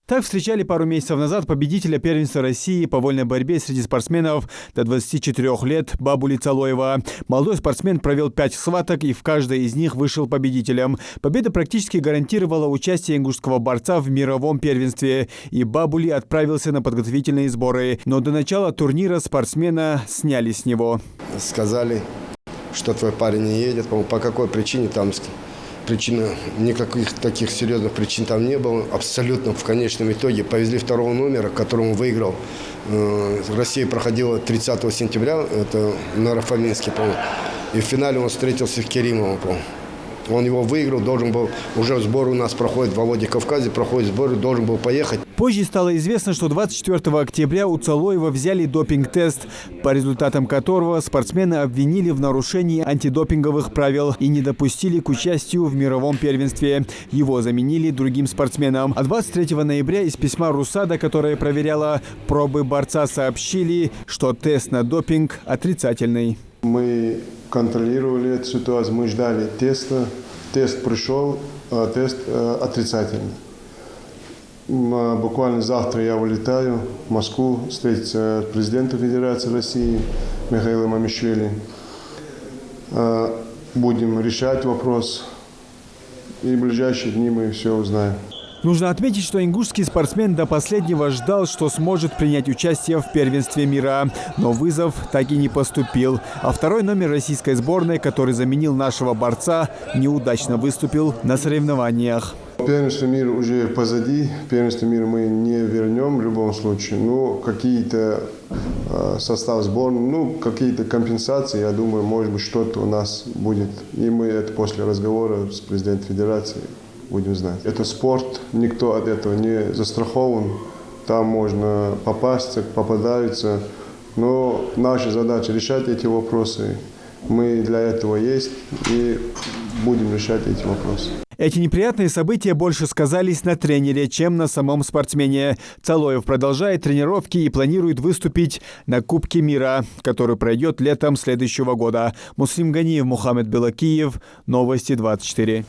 Так встречали пару месяцев назад победителя первенства России по вольной борьбе среди спортсменов до 24 лет Бабули Цалоева. Молодой спортсмен провел 5 схваток и в каждой из них вышел победителем. Победа практически гарантировала участие ингушского борца в мировом первенстве. И Бабули отправился на подготовительные сборы. Но до начала турнира спортсмена сняли с него. Сказали, что твой парень не едет. По какой причине там... Причина, никаких таких серьезных причин там не было. Абсолютно в конечном итоге повезли второго номера, которому выиграл. Россия проходила 30 сентября, это на Рафаминске, по-моему. И в финале он встретился с Керимовым, по-моему. Он его выиграл, должен был, уже сбор у нас проходит в Владикавказе, проходит сбор, должен был поехать. Позже стало известно, что 24 октября у Цалоева взяли допинг-тест, по результатам которого спортсмена обвинили в нарушении антидопинговых правил и не допустили к участию в мировом первенстве. Его заменили другим спортсменом. А 23 ноября из письма РУСАДА, которое проверяла пробы борца, сообщили, что тест на допинг отрицательный. Мы контролировали эту ситуацию, мы ждали теста. Тест пришел, тест отрицательный. Буквально завтра я вылетаю в Москву встретиться с президентом Федерации России Михаилом Амишвили. Будем решать вопрос, и в ближайшие дни мы все узнаем. Нужно отметить, что ингушский спортсмен до последнего ждал, что сможет принять участие в первенстве мира. Но вызов так и не поступил. А второй номер российской сборной, который заменил нашего борца, неудачно выступил на соревнованиях. Первенство мира уже позади. Первенство мира мы не вернем в любом случае. Но какие-то состав сборной, какие-то компенсации, я думаю, может быть, что-то у нас будет. И мы это после разговора с президентом Федерации будем знать. Это спорт, никто от этого не застрахован. Там можно попасться, попадаются. Но наша задача решать эти вопросы. Мы для этого есть и будем решать эти вопросы. Эти неприятные события больше сказались на тренере, чем на самом спортсмене. Цалоев продолжает тренировки и планирует выступить на Кубке мира, который пройдет летом следующего года. Муслим Ганиев, Мухаммед Белакиев. Новости 24.